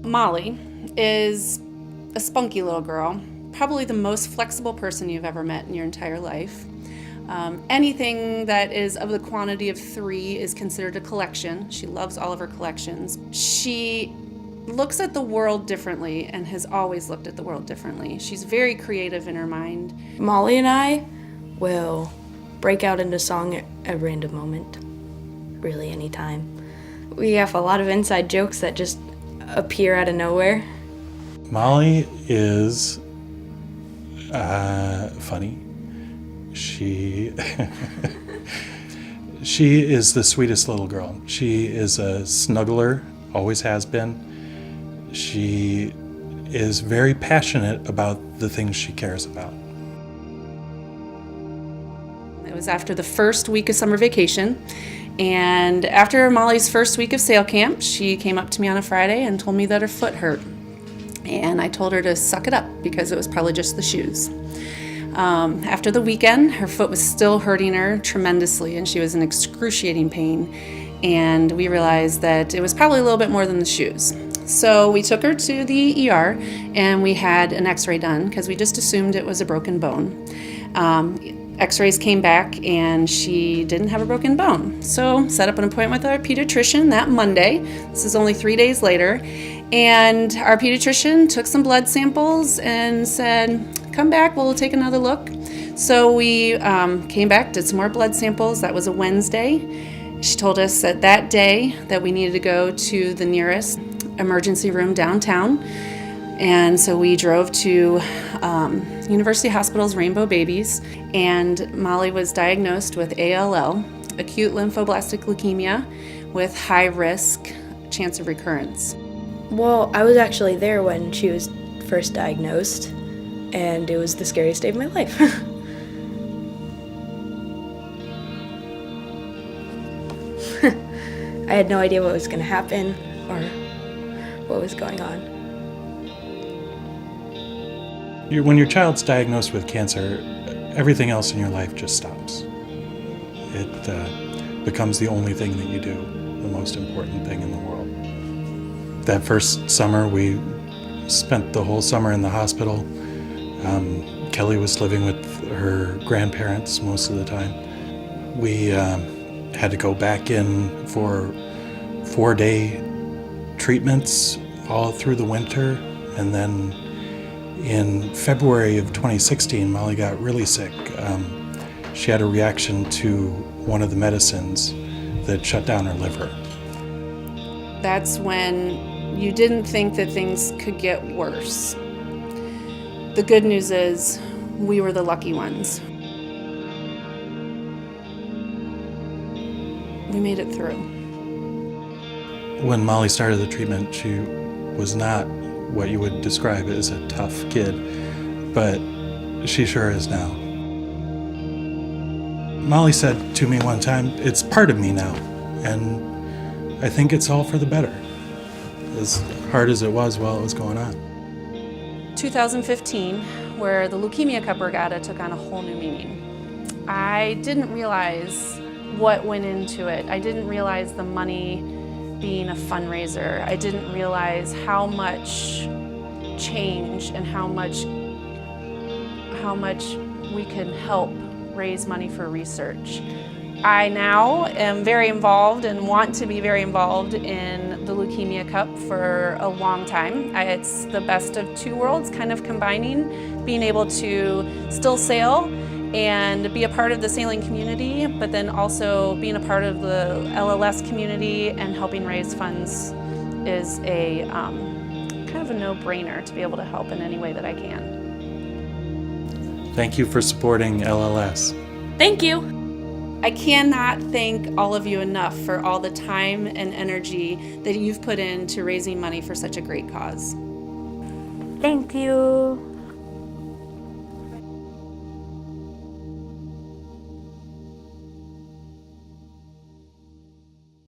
Molly is a spunky little girl, probably the most flexible person you've ever met in your entire life. Anything that is of the quantity of 3 is considered a collection. She loves all of her collections. She looks at the world differently and has always looked at the world differently. She's very creative in her mind. Molly and I will break out into song at a random moment, really anytime. We have a lot of inside jokes that just appear out of nowhere. Molly is funny. She is the sweetest little girl. She is a snuggler, always has been. She is very passionate about the things she cares about. It was after the first week of summer vacation, and after Molly's first week of sail camp, she came up to me on a Friday and told me that her foot hurt. And I told her to suck it up because it was probably just the shoes. After the weekend, her foot was still hurting her tremendously, and she was in excruciating pain. And we realized that it was probably a little bit more than the shoes. So we took her to the ER, and we had an x-ray done because we just assumed it was a broken bone. X-rays came back, and she didn't have a broken bone. So set up an appointment with our pediatrician that Monday. This is only 3 days later. And our pediatrician took some blood samples and said, come back, we'll take another look. So we came back, did some more blood samples. That was a Wednesday. She told us that day that we needed to go to the nearest emergency room downtown. And so we drove to University Hospital's Rainbow Babies, and Molly was diagnosed with ALL, acute lymphoblastic leukemia, with high risk chance of recurrence. Well, I was actually there when she was first diagnosed, and it was the scariest day of my life. I had no idea what was going to happen or what was going on. When your child's diagnosed with cancer, everything else in your life just stops. It becomes the only thing that you do, the most important thing in the world. That first summer, we spent the whole summer in the hospital. Kelly was living with her grandparents most of the time. We had to go back in for 4-day treatments all through the winter, and then in February of 2016, Molly got really sick. She had a reaction to one of the medicines that shut down her liver. That's when you didn't think that things could get worse. The good news is we were the lucky ones. We made it through. When Molly started the treatment, she was not what you would describe as a tough kid, but she sure is now. Molly said to me one time, "It's part of me now, and I think it's all for the better," as hard as it was while it was going on. 2015, where the Leukemia Cup Regatta took on a whole new meaning. I didn't realize what went into it. I didn't realize the money being a fundraiser. I didn't realize how much change and how much we can help raise money for research. I now am very involved and want to be very involved in the Leukemia Cup for a long time. It's the best of two worlds, kind of combining being able to still sail and be a part of the sailing community, but then also being a part of the LLS community and helping raise funds is a kind of a no-brainer to be able to help in any way that I can. Thank you for supporting LLS. Thank you. I cannot thank all of you enough for all the time and energy that you've put into raising money for such a great cause. Thank you.